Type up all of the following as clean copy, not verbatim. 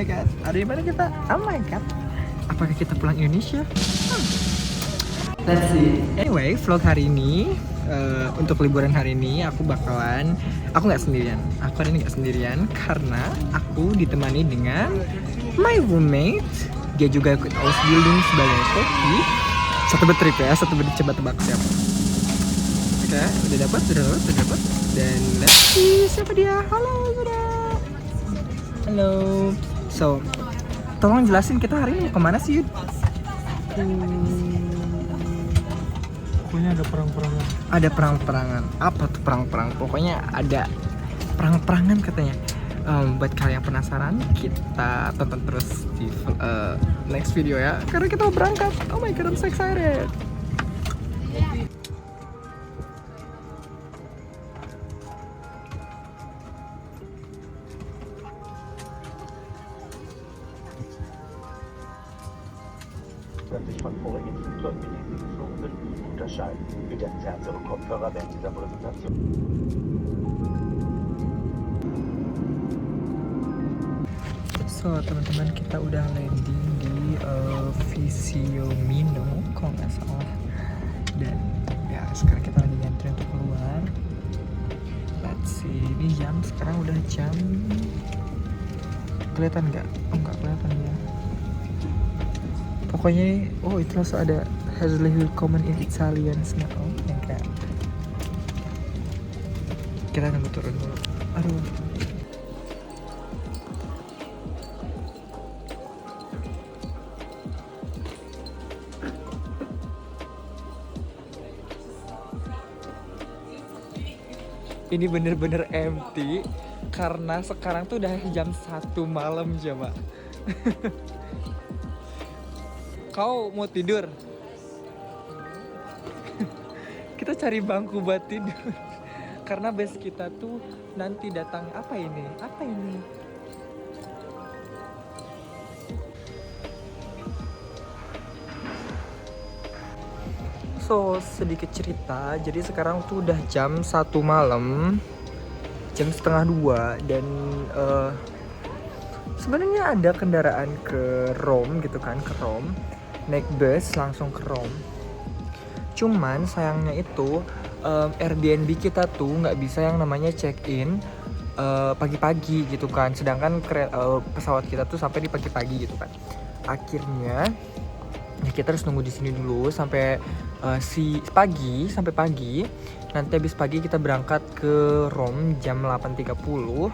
my god, hari mana kita? Oh my god, apakah kita pulang Indonesia? Let's see. Anyway, vlog hari ini untuk liburan hari ini aku nggak sendirian. Aku hari ini nggak sendirian karena aku ditemani dengan my roommate. Dia juga ikut house building sebagai koki. Satu betrip ya, satu betrip, coba tebak siapa? Oke, udah dapat. Dan let's see siapa dia. Halo, halo. So, tolong jelasin kita hari ini mau kemana sih, Yud? Pokoknya ada perang-perangan. Ada perang-perangan. Apa tuh perang-perang? Pokoknya ada perang-perangan katanya. Buat kalian yang penasaran, kita tonton terus di next video ya. Karena kita mau berangkat. Oh my god, I'm so excited. sich von vorigen Flugzeugen, mit denen sie geflogen sind, unterscheiden. Bitte entfernt Ihre Kopfhörer während dieser Präsentation. So teman-teman, kita udah landing di Visiomino kalau nggak salah. Dan ya sekarang kita lagi ngantri untuk keluar. Let's see, ini jam sekarang udah jam, kelihatan nggak? Oh nggak kelihatan ya. Pokoknya, oh itu langsung ada herzlich willkommen in Italian now, yang kayak kita nunggu turun dulu. Aduh. Ini bener-bener empty karena sekarang tuh udah jam 1 malam coba. Kau mau tidur? Kita cari bangku buat tidur. Karena base kita tuh nanti datang apa ini? Apa ini? So, sedikit cerita. Jadi sekarang tuh udah jam 1 malam. Jam setengah 2 dan sebenarnya ada kendaraan ke Rome gitu kan, ke Rome. Naik bus langsung ke Rome. Cuman sayangnya itu Airbnb kita tuh nggak bisa yang namanya check-in pagi-pagi gitu kan. Sedangkan pesawat kita tuh sampai di pagi-pagi gitu kan. Akhirnya ya kita harus nunggu di sini dulu sampai pagi. Nanti habis pagi kita berangkat ke Rome jam 8.30.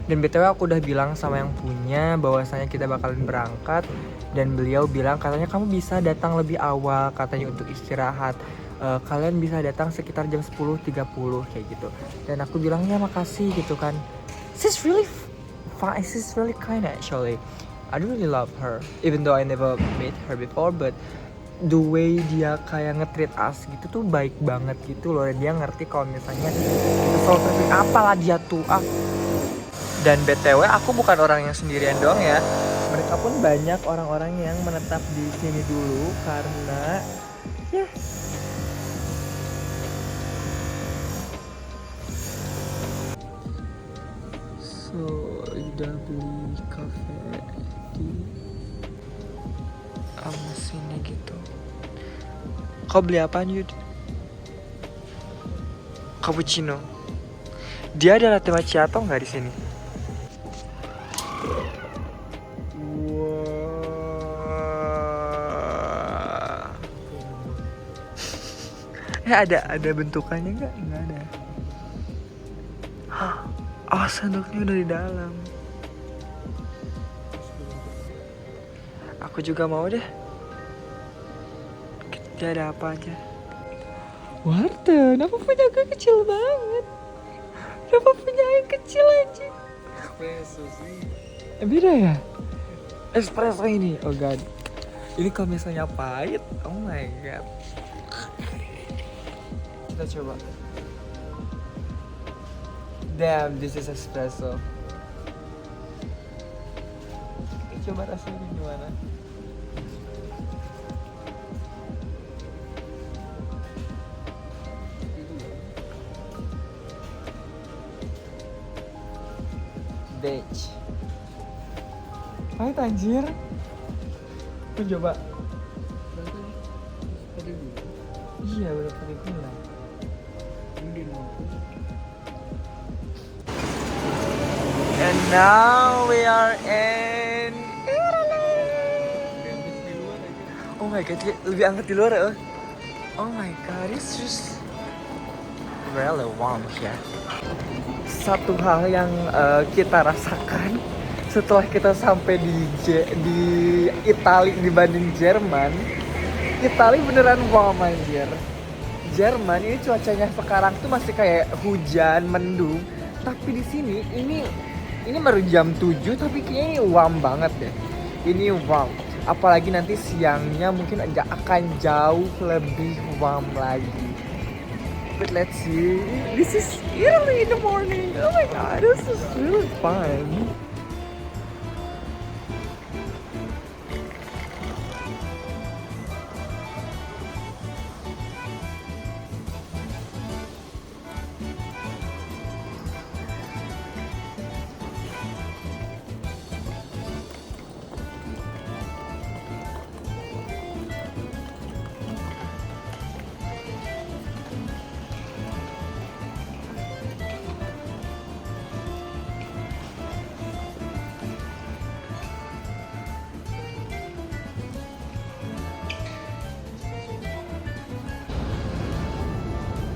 Dan BTW aku udah bilang sama yang punya bahwasanya kita bakalan berangkat. Dan beliau bilang katanya kamu bisa datang lebih awal katanya untuk istirahat. Kalian bisa datang sekitar jam 10.30 kayak gitu. Dan aku bilang ya makasih gitu kan. She's really fine, she's really kind actually. I really love her. Even though I never met her before, but the way dia kayak nge-treat us gitu tuh baik banget gitu loh. Dan dia ngerti kalau misalnya kita selalu traffic apalah dia tuh Dan BTW aku bukan orang yang sendirian doang ya. Mereka pun banyak orang-orang yang menetap di sini dulu karena ya so udah beli kafe di sini gitu. Kau beli apaan, Yud? Cappuccino. Dia ada latte macchiato nggak di sini? Ada bentukannya nggak? Nggak ada. Oh, sendoknya udah di dalam. Aku juga mau deh. Dia ada apa aja? Warteg, apa punya gue kecil banget? Kenapa punya yang kecil aja? Espresso sih. Beda ya? Espresso ini, oh god. Ini kalau misalnya pahit, oh my god. Kita coba. Damn, this is espresso. Kita coba rasanya gimana. Beige. Pahit anjir. Lu coba. Iya udah pakai gula. And now we are in Italy. Oh my god, lebih hangat di luar ya. Oh my god, it's just really warm here. Satu hal yang kita rasakan setelah kita sampai di Italia dibanding Jerman, Italia beneran warm anjir. Jerman ini cuacanya sekarang tuh masih kayak hujan, mendung, tapi di sini ini baru jam 7 tapi kayaknya ini warm banget deh. Ini warm. Apalagi nanti siangnya mungkin akan jauh lebih warm lagi. But let's see. This is Italy in the morning. Oh my god, this is really fun.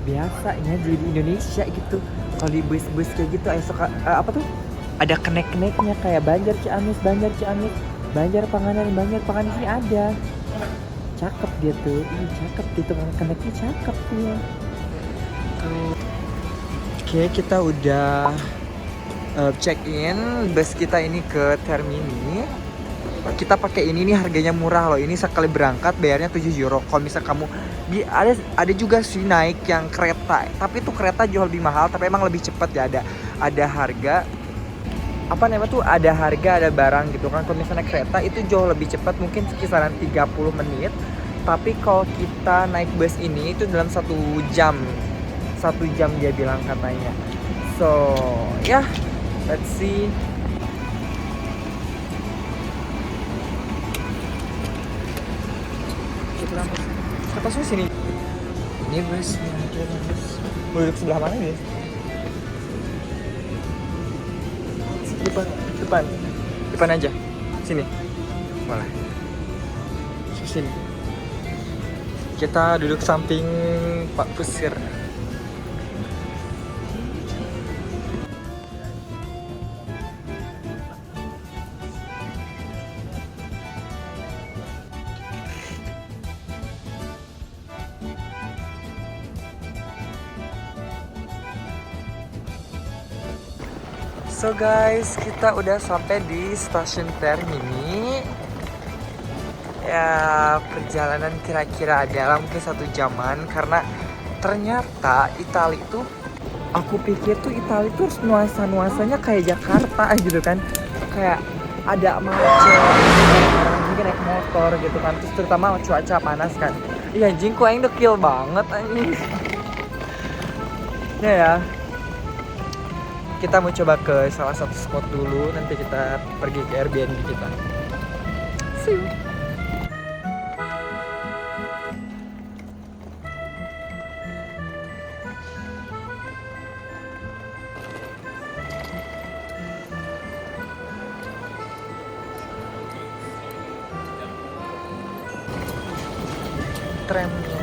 Biasanya di Indonesia gitu kalau di bus-bus kayak gitu suka apa tuh ada kenek-keneknya kayak Banjar Ciamis, Banjar Panganan sini ada. Cakep dia tuh, ini cakep gitu keneknya cakep tuh. Oke, kita udah check in bus kita ini ke Termini. Kita pakai ini nih, harganya murah loh. Ini sekali berangkat bayarnya 7 euro. Kalau misal kamu ada juga sih naik yang kereta, tapi itu kereta jauh lebih mahal, tapi emang lebih cepat ya. Ada harga apa namanya tuh, ada harga ada barang gitu kan. Kalau misalnya kereta itu jauh lebih cepat, mungkin kisaran 30 menit. Tapi kalau kita naik bus ini itu dalam 1 jam dia bilang katanya. So yeah, let's see. Kita susun sini. Ini bus. Mau duduk sebelah mana dia? Depan aja. Sini. Boleh. Sini. Kita duduk samping Pak Kusir. So guys, kita udah sampai di stasiun Termini. Ya, perjalanan kira-kira adalah mungkin 1 jaman, karena ternyata Italia itu, aku pikir tuh Italia tuh nuansanya kayak Jakarta gitu kan. Kayak ada macet, orang mungkin naik motor gitu kan. Terus terutama cuaca panas kan. Iya anjing, kok yang dekil banget anjing. Ya. Kita mau coba ke salah satu spot dulu, nanti kita pergi ke Airbnb kita. See you. Tramnya.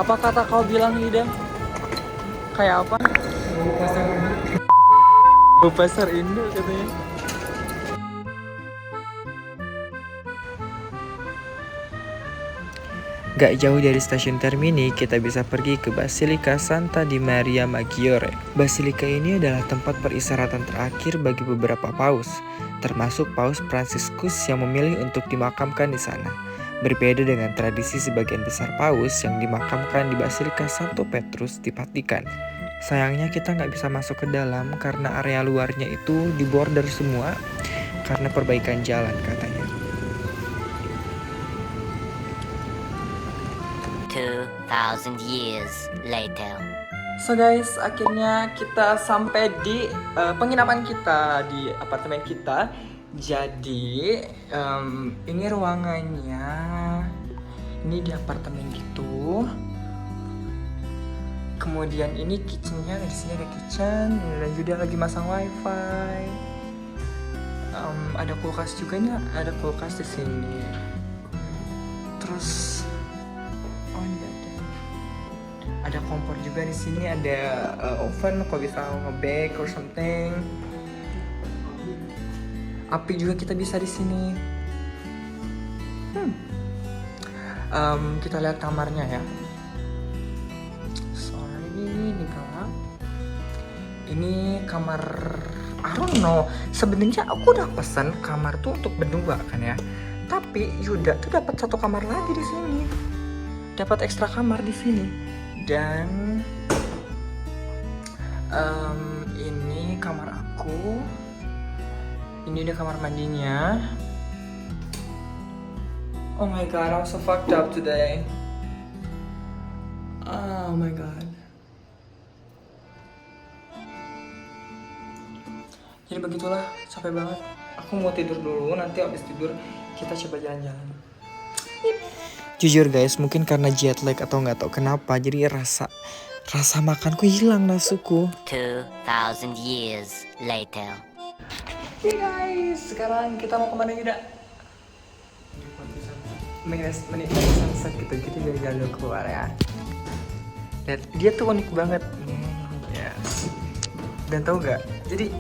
Apa kata kau bilang, Lida? Kayak apa? Pasar Indo katanya. Gak jauh dari stasiun Termini, kita bisa pergi ke Basilika Santa di Maria Maggiore. Basilika ini adalah tempat peristirahatan terakhir bagi beberapa paus, termasuk Paus Fransiskus yang memilih untuk dimakamkan di sana. Berbeda dengan tradisi sebagian besar paus yang dimakamkan di Basilika Santo Petrus di Vatikan. Sayangnya kita nggak bisa masuk ke dalam karena area luarnya itu di border semua karena perbaikan jalan katanya. 2,000 years later. So guys, akhirnya kita sampai di penginapan kita, di apartemen kita. Jadi ini ruangannya. Ini di apartemen gitu. Kemudian ini kitchennya, di sini ada kitchen dan juga lagi masang wifi. Ada kulkas juga nih, ada kulkas di sini. Terus ada kompor juga di sini, ada oven kalau bisa nge-bake or something. Api juga kita bisa di sini. Kita lihat kamarnya ya. Sorry, ini gelap. Ini kamar, I don't know. Sebenarnya aku udah pesan kamar tuh untuk berdua kan ya. Tapi Yuda tuh dapat satu kamar lagi di sini. Dapat ekstra kamar di sini. Dan ini kamar aku. Ini udah kamar mandinya. Oh my god, I'm so fucked up today. Oh my god. Jadi begitulah, capek banget. Aku mau tidur dulu, nanti abis tidur kita coba jalan-jalan. Jujur guys, mungkin karena jet lag atau nggak tahu kenapa, jadi rasa makanku hilang nasuku. 2,000 years later. Oke guys, sekarang kita mau kemana Yuda? Menikmati sunset gitu, kita jalan-jalan dulu keluar ya. Lihat, dia tuh unik banget. Yes. Dan tau gak? Jadi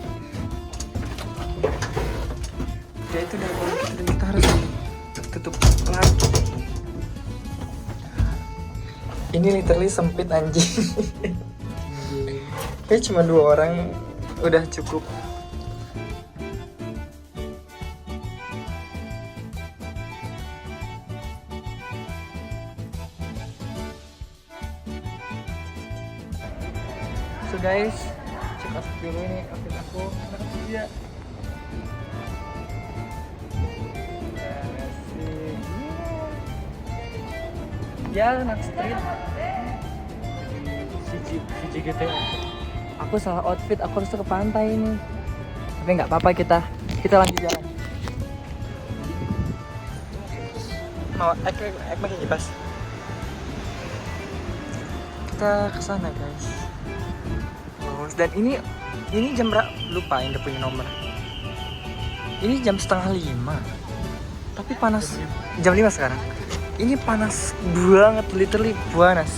dia itu udah kalau kita harus tutup lagi. Ini literally sempit anjing. Kayak cuma 2 orang udah cukup. So guys, check out dulu ini outfit aku. Kenapa dia? Ya, anak street. Siji gitu. Aku salah outfit, aku harus ke pantai ini. Tapi nggak apa-apa, kita lanjut jalan. Mau ek pakai kipas. Kita ke sana guys. Dan ini jam berapa? Lupa, yang udah punya nomor. Ini jam 4:30. Tapi panas. Jam 5 sekarang. Ini panas banget, literally panas.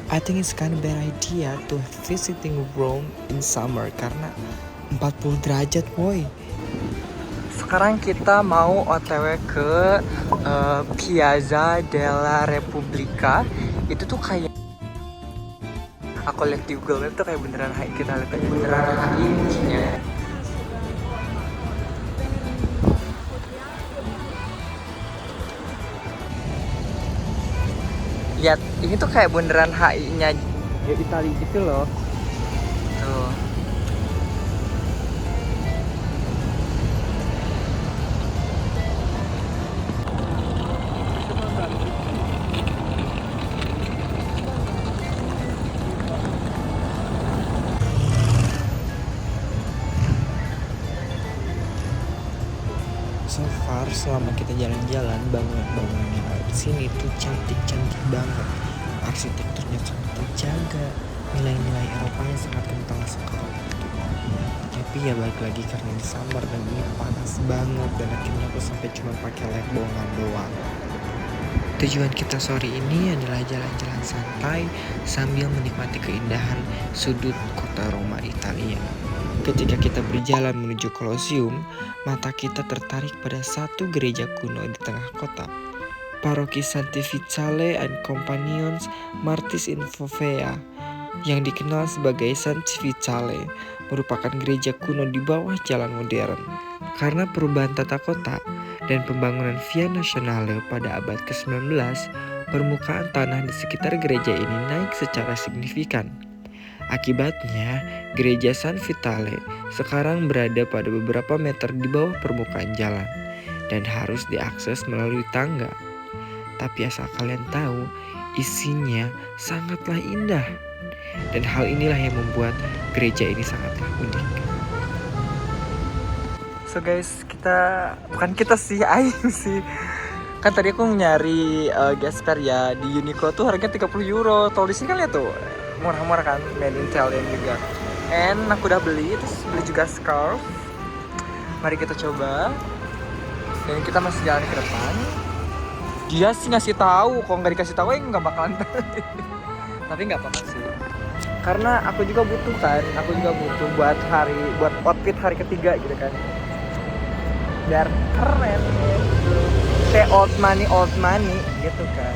I think it's kind of bad idea to visiting Rome in summer karena 40 derajat boy. Sekarang kita mau OTW ke Piazza della Repubblica. Itu tuh kayak, aku lihat di Google Map tuh kayak beneran HI, kita lihat aja beneran HI musiknya. Lihat, ini tuh kayak beneran HI-nya ya Italia gitu loh. Tuh. So far selama kita jalan-jalan, bangunan-bangunan yang ada di sini tuh cantik-cantik banget. Arsitekturnya sangat terjaga, nilai-nilai Eropanya sangat kental sekali. Tapi ya balik lagi karena ini summer dan ini panas banget, dan akhirnya aku sampai cuma pakai lebongan doang. Tujuan kita sore ini adalah jalan-jalan santai sambil menikmati keindahan sudut kota Roma, Italia. Ketika kita berjalan menuju Colosseum, mata kita tertarik pada satu gereja kuno di tengah kota. Paroki Santi Vizzale and Companions Martis in Fovea, yang dikenal sebagai Santi Vizzale, merupakan gereja kuno di bawah jalan modern. Karena perubahan tata kota dan pembangunan Via Nazionale pada abad ke-19, permukaan tanah di sekitar gereja ini naik secara signifikan. Akibatnya, gereja San Vitale sekarang berada pada beberapa meter di bawah permukaan jalan dan harus diakses melalui tangga. Tapi asal kalian tahu, isinya sangatlah indah. Dan hal inilah yang membuat gereja ini sangatlah unik. So guys, bukan kita sih, Aing sih. Kan tadi aku nyari Gasper ya di Uniqlo tuh harganya 30 euro. Kalau di sini kan lihat tuh murah-murah kan, made in Italian juga. And aku udah beli, terus beli juga scarf. Mari kita coba. Dan kita masih jalan ke depan. Dia sih ngasih tahu, kalau nggak dikasih tahu nggak bakalan beli. Tapi nggak apa-apa sih. Karena aku juga butuh buat outfit hari ketiga gitu kan. Biar keren gitu. Kayak old money gitu kan.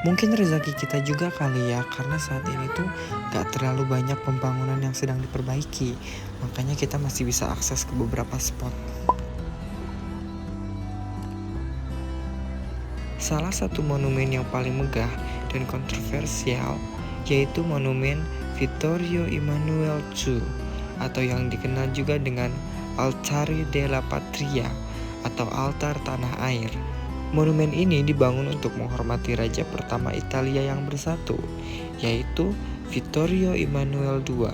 Mungkin rezeki kita juga kali ya, karena saat ini tuh gak terlalu banyak pembangunan yang sedang diperbaiki. Makanya kita masih bisa akses ke beberapa spot. Salah satu monumen yang paling megah dan kontroversial yaitu monumen Vittorio Emanuele II, atau yang dikenal juga dengan Altare della Patria atau altar tanah air. Monumen ini dibangun untuk menghormati raja pertama Italia yang bersatu, yaitu Vittorio Emanuele II.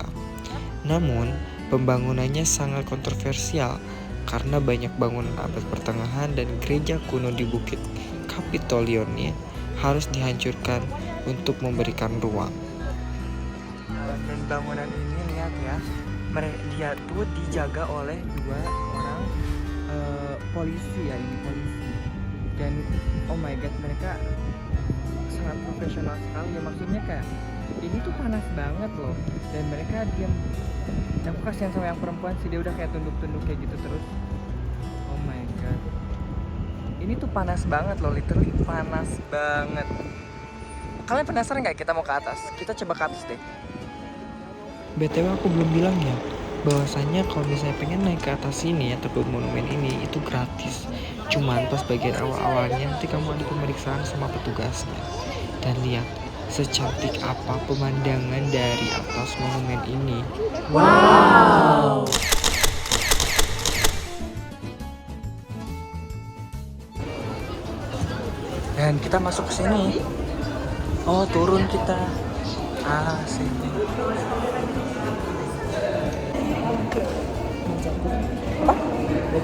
Namun, pembangunannya sangat kontroversial karena banyak bangunan abad pertengahan dan gereja kuno di Bukit Capitoline harus dihancurkan untuk memberikan ruang. Dan bangunan ini lihat ya, dia tuh dijaga oleh 2 orang polisi ya, ini polisi. Dan oh my god, mereka sangat profesional sekali ya, maksudnya kayak ini tuh panas banget loh, dan mereka diam. Aku kasihan sama yang perempuan sih, dia udah kayak tunduk-tunduk kayak gitu terus. Oh my god, ini tuh panas banget loh, literally panas banget. Kalian penasaran nggak kita mau ke atas? Kita coba ke atas deh. BTW aku belum bilang ya, bahwasannya kalau misalnya pengen naik ke atas sini atau ke monumen ini itu gratis. Cuman pas bagian awal-awalnya nanti kamu ada pemeriksaan sama petugasnya. Dan lihat secantik apa pemandangan dari atas monumen ini. Wow. Dan kita masuk ke sini. Oh, turun kita. Sini.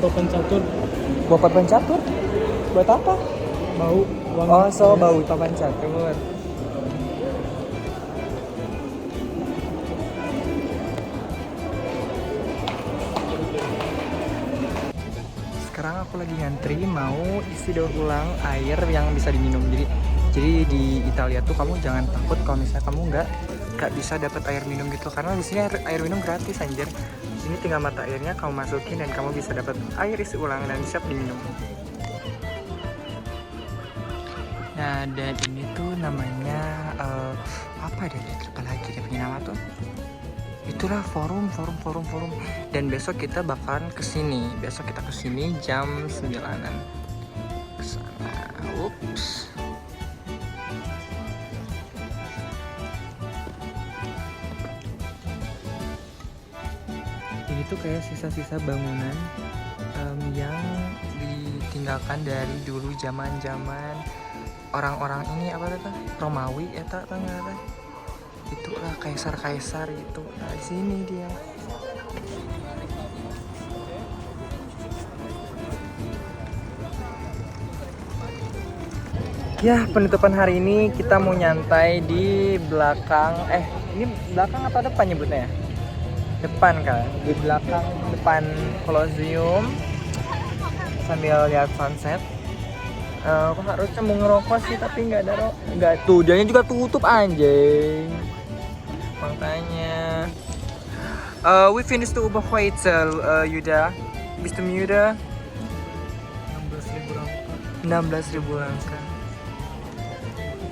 Papan catur, Buat papan catur? Buat apa? bau, wangi. Oh, so bau papan catur. Sekarang aku lagi ngantri mau isi daur ulang air yang bisa diminum. Jadi di Italia tuh kamu jangan takut kalau misalnya kamu nggak bisa dapat air minum gitu, karena di sini air minum gratis anjir. Ini tinggal mata airnya kamu masukin dan kamu bisa dapat air isi ulang dan siap diminum. Nah, dan ini tuh namanya apa deh? Lupa lagi dia punya nama tuh. Itulah forum. Dan besok kita bakalan kesini. Besok kita kesini jam 9-an. Kesana. Ups. Ini tuh kayak sisa-sisa bangunan yang ditinggalkan dari dulu zaman orang-orang ini apa tuh? Romawi ya tak nggak? Itulah kaisar itu. Nah, di sini dia. Ya, penutupan hari ini kita mau nyantai di belakang. Ini belakang apa depan nyebutnya ya? Depan kan, di belakang depan Colosseum sambil lihat sunset. Aku harusnya mau ngerokok sih tapi nggak ada nggak tuh, dia juga tutup anjing. Makanya we finished the Uber Hotel, Yuda, Mr. Yuda. 16.000 langkah.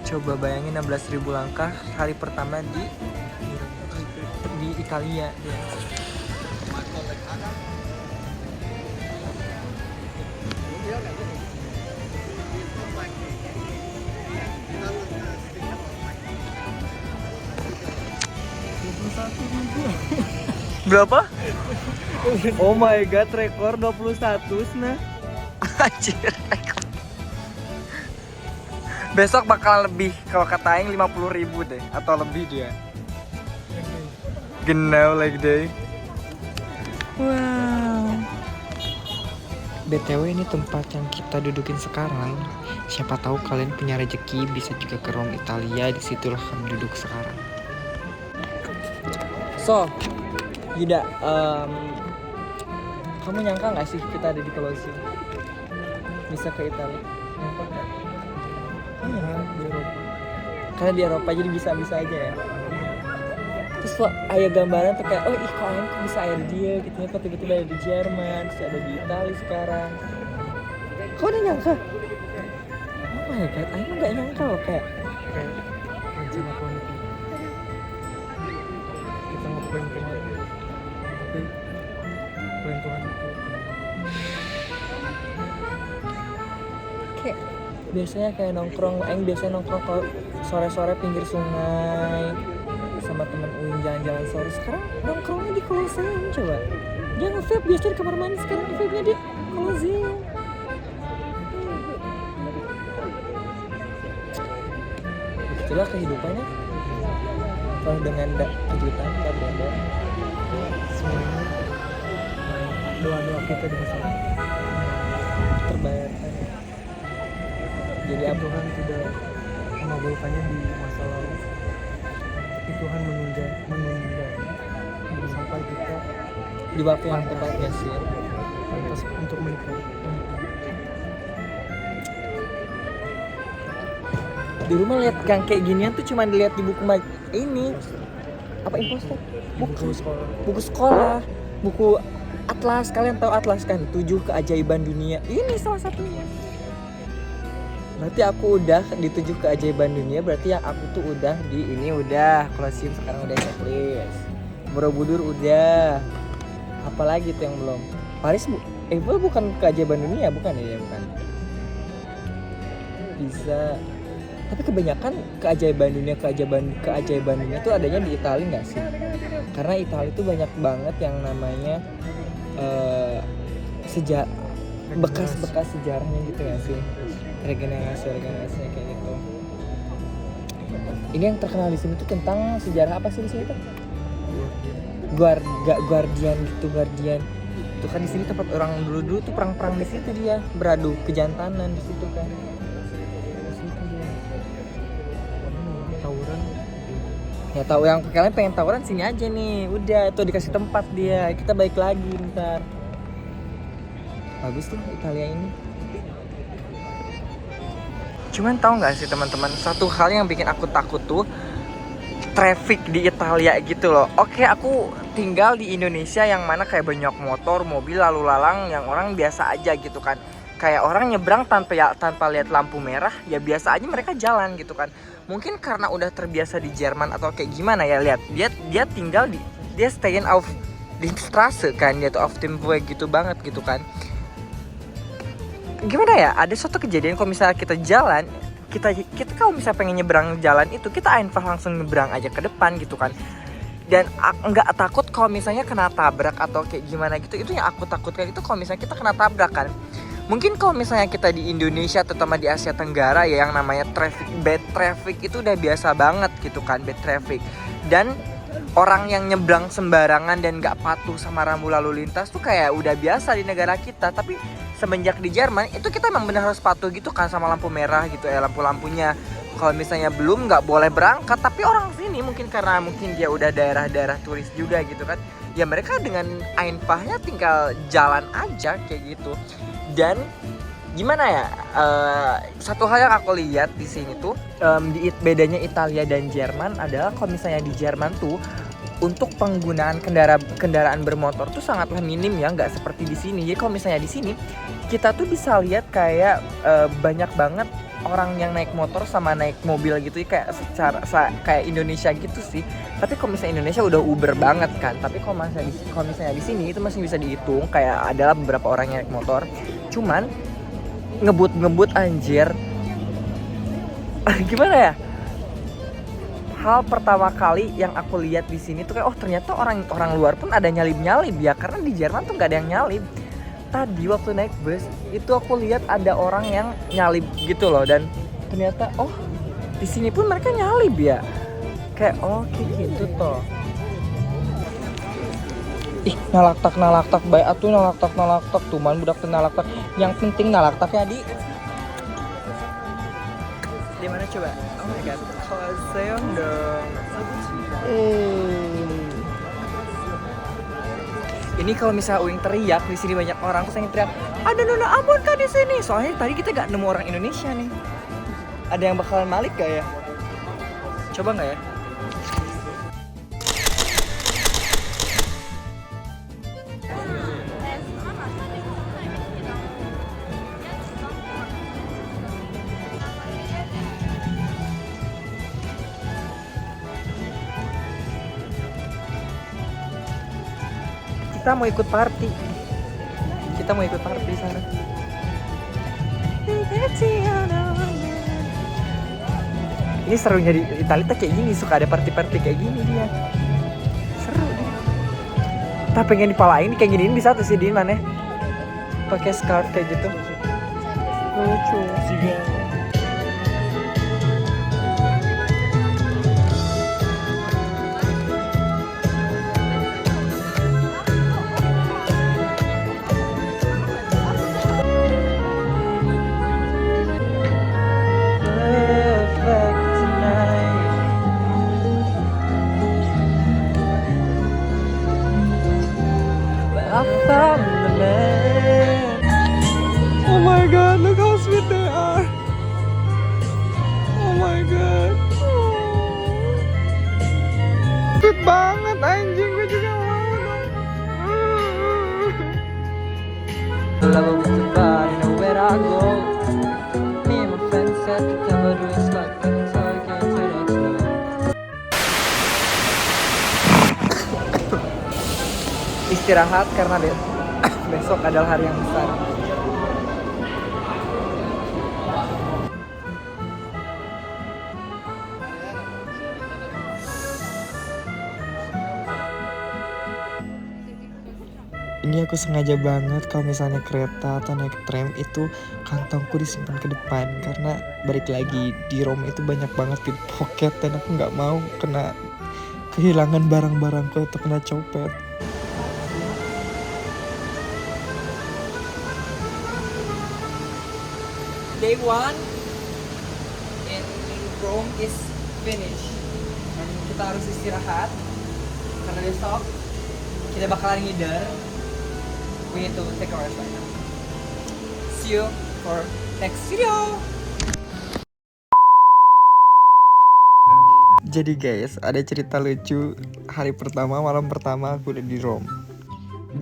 Coba bayangin 16.000 langkah hari pertama di Italia ya. Berapa? Oh my god, rekor 21 nah. Anjir, rekor. Besok bakal lebih, kalau kata Aing 50.000 deh, atau lebih dia. Genau like day. Wow. BTW ini tempat yang kita dudukin sekarang. Siapa tahu kalian punya rezeki bisa juga ke Rome Italia, disitulah kami duduk sekarang. So, Yuda, kamu nyangka nggak sih kita ada di Colosseum? Bisa ke Italia? Nyangka nggak? Iya, di Eropa. Karena di Eropa jadi bisa-bisa aja ya. Terus kok ada gambaran tuh kayak, oh ih kok Aing bisa ada dia gitu ya, kok tiba-tiba ada di Jerman, terus ada di Italia sekarang. Kok udah nyangka? Oh my god, Aing nggak nyangka loh kayak rencana politik. Kita ngapain Tuhan? Tapi plan Tuhan itu kayak biasanya kayak nongkrong, Aing biasanya nongkrong kalau sore-sore pinggir sungai sama temen Uin jalan-jalan sore. Sekarang nongkrongnya di Colosseum coba. Dia nge-vape biasa di kamar mandi, sekarang nge-vape-nya di Colosseum. Begitulah kehidupannya. Kalau dengan kejutan dan beda. Semuanya doa-doa kita di masa lalu terbayarkan. Jadi Tuhan tidak mengabulkannya di masa lalu. Tapi Tuhan menunda sampai kita di waktu yang tepat ya sih. Pantas untuk menikah. Di rumah lihat yang kayak ginian tuh cuma dilihat di buku ini apa imposter? Buku sekolah, buku atlas. Kalian tahu atlas kan? 7 keajaiban dunia. Ini salah satunya. Berarti aku udah di 7 keajaiban dunia. Berarti yang aku tuh udah di ini udah Colosseum sekarang udah checklist. Borobudur udah. Apalagi tuh yang belum? Paris Eiffel bukan keajaiban dunia bukan ya? Bukan. Bisa. Tapi kebanyakan keajaiban dunia tuh adanya di Italia nggak sih? Karena Italia itu banyak banget yang namanya bekas-bekas sejarahnya gitu nggak sih? Regenerasi kayak gitu. Ini yang terkenal di sini tuh tentang sejarah apa sih di sini tuh? Guardian. Tuh kan di sini tempat orang dulu tuh perang-perang di situ dia beradu kejantanan di situ kan. Ya tahu yang kalian pengen tawuran sini aja nih. Udah itu dikasih tempat dia. Kita balik lagi ntar. Bagus tuh Italia ini. Cuman tahu nggak sih teman-teman, satu hal yang bikin aku takut tuh traffic di Italia gitu loh. Oke, aku tinggal di Indonesia yang mana kayak banyak motor, mobil lalu lalang yang orang biasa aja gitu kan. Kayak orang nyebrang tanpa lihat lampu merah, ya biasa aja mereka jalan gitu kan. Mungkin karena udah terbiasa di Jerman atau kayak gimana ya, lihat dia tinggal dia stayin auf di Straße kan, dia tuh auf dem Weg gitu banget gitu kan. Gimana ya, ada suatu kejadian kalau misalnya kita jalan, kita kalau misalnya pengen nyebrang jalan itu, kita einfach langsung nyebrang aja ke depan gitu kan. Dan nggak takut kalau misalnya kena tabrak atau kayak gimana gitu. Itu yang aku takutkan itu kalau misalnya kita kena tabrak kan. Mungkin kalau misalnya kita di Indonesia terutama di Asia Tenggara ya, yang namanya bad traffic itu udah biasa banget gitu kan, bad traffic. Dan orang yang nyebrang sembarangan dan gak patuh sama rambu lalu lintas tuh kayak udah biasa di negara kita. Tapi semenjak di Jerman itu kita emang benar harus patuh gitu kan sama lampu merah gitu ya, lampu-lampunya. Kalau misalnya belum nggak boleh berangkat. Tapi orang sini mungkin karena mungkin dia udah daerah-daerah turis juga gitu kan, ya mereka dengan einfahnya tinggal jalan aja kayak gitu. Dan gimana ya, satu hal yang aku lihat di sini tuh bedanya Italia dan Jerman adalah kalau misalnya di Jerman tuh untuk penggunaan kendaraan bermotor tuh sangatlah minim ya, nggak seperti di sini. Jadi kalau misalnya di sini kita tuh bisa lihat kayak banyak banget orang yang naik motor sama naik mobil gitu ya, kayak Indonesia gitu sih. Tapi kalau misalnya Indonesia udah Uber banget kan. Tapi kalau misalnya di sini itu masih bisa dihitung, kayak adalah beberapa orang yang naik motor. Cuman ngebut anjir. Gimana ya? Hal pertama kali yang aku lihat di sini tuh kayak ternyata orang luar pun ada nyalip ya, karena di Jerman tuh nggak ada yang nyalip. Tadi waktu naik bus itu aku lihat ada orang yang nyalip gitu loh, dan ternyata di sini pun mereka nyalip ya. Kayak kayak gitu toh. Ih, nalaktak baik atuh nalaktak tuh man budak nalaktak. Yang penting nalaktak ya di mana coba? Oh my god, Seon dong. Ini kalau misalnya Uing teriak di sini banyak orang terus yang teriak, ada Nona Ambon kah di sini? Soalnya tadi kita gak nemu orang Indonesia nih. Ada yang bakalan Malik gak ya? Coba nggak ya? Kita mau ikut party. Sana. Ini serunya di Italia tuh kayak gini, suka ada party-party kayak gini dia. Seru dia. Tapi pengen dipalain kayak gini bisa tuh sih di mana? Pakai scarf kayak gitu. Lucu. Oh my god, look how sweet they are. Oh my god. Sweet banget anjing, gue juga mau dong. Love to buy, you know where I go. Me and my friends said to tell her it's like so I can't say that's no. Istirahat karena besok adalah hari yang besar. Ini aku sengaja banget kalau misalnya kereta atau naik tram itu kantongku disimpan ke depan, karena balik lagi di Roma itu banyak banget pickpocket dan aku nggak mau kena kehilangan barang-barangku atau kena copet. Day 1 in Rome is finished. Dan kita harus istirahat karena besok kita bakalan ngider. We need to take our rest right now. See you for next video. Jadi guys, ada cerita lucu hari pertama, malam pertama aku udah di Rome.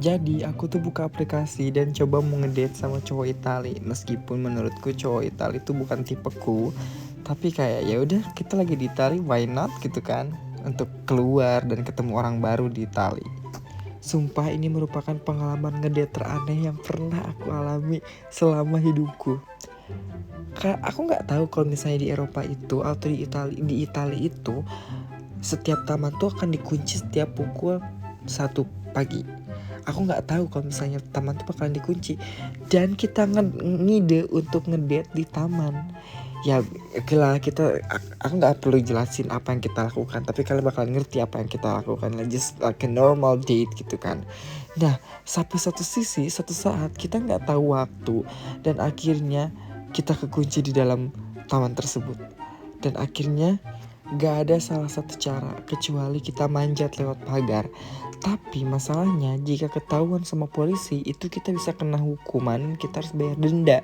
Jadi aku tuh buka aplikasi dan coba mau ngedate sama cowok Itali. Meskipun menurutku cowok Itali itu bukan tipeku, tapi kayak ya udah kita lagi di Itali, why not gitu kan, untuk keluar dan ketemu orang baru di Itali. Sumpah ini merupakan pengalaman ngedate teraneh yang pernah aku alami selama hidupku. Aku nggak tahu kalau misalnya di Eropa itu atau di Italia itu setiap taman tuh akan dikunci setiap pukul 1 pagi. Aku nggak tahu kalau misalnya taman tuh bakalan dikunci, dan kita ngide untuk ngedate di taman. Ya gila, aku nggak perlu jelasin apa yang kita lakukan, tapi kalian bakalan ngerti apa yang kita lakukan, just like a normal date gitu kan. Nah, sampai satu saat kita nggak tahu waktu, dan akhirnya kita kekunci di dalam taman tersebut. Dan akhirnya nggak ada salah satu cara kecuali kita manjat lewat pagar. Tapi masalahnya jika ketahuan sama polisi itu kita bisa kena hukuman, kita harus bayar denda.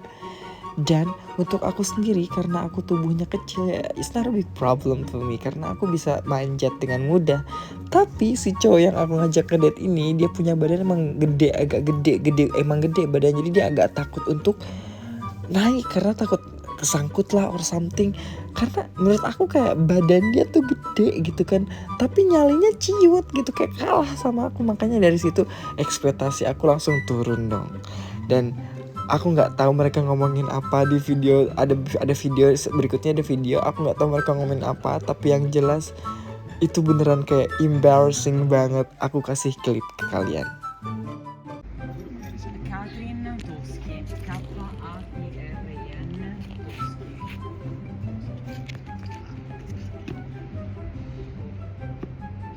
Dan untuk aku sendiri, karena aku tubuhnya kecil ya, it's not a big problem for me, karena aku bisa manjat dengan mudah. Tapi si cowok yang aku ngajak ke date ini, dia punya badan emang gede, agak gede badannya, jadi dia agak takut untuk naik karena takut kesangkut lah or something. Karena menurut aku kayak badan dia tuh gede gitu kan, tapi nyalinya ciut gitu, kayak kalah sama aku. Makanya dari situ ekspektasi aku langsung turun dong. Dan Aku nggak tahu mereka ngomongin apa di video. Ada video berikutnya, ada video aku nggak tahu mereka ngomongin apa, tapi yang jelas itu beneran kayak embarrassing banget. Aku kasih klip ke kalian. Katrin Toschi, Katrin Toschi.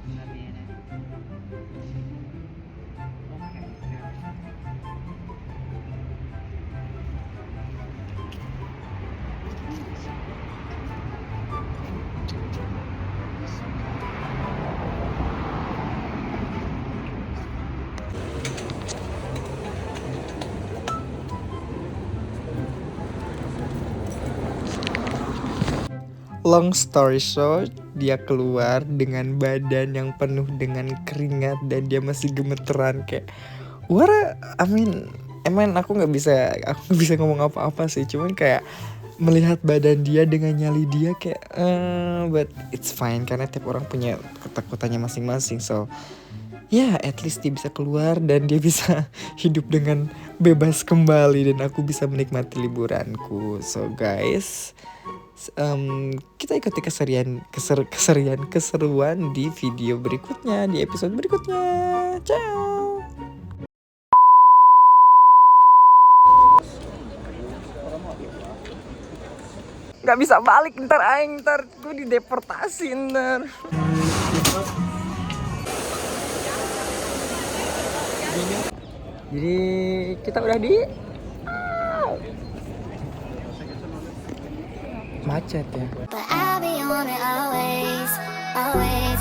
Va bene. Ok, Long story short, dia keluar dengan badan yang penuh dengan keringat dan dia masih gemeteran kayak emang aku nggak bisa ngomong apa-apa sih, cuman kayak melihat badan dia dengan nyali dia kayak but it's fine karena tiap orang punya ketakutannya masing-masing. So at least dia bisa keluar dan dia bisa hidup dengan bebas kembali dan aku bisa menikmati liburanku. So guys, kita ikuti keseruan di video berikutnya, di episode berikutnya. Ciao. Nggak bisa balik ntar gue dideportasi ntar. Jadi kita udah di macet ya. But I'll be on it always, always.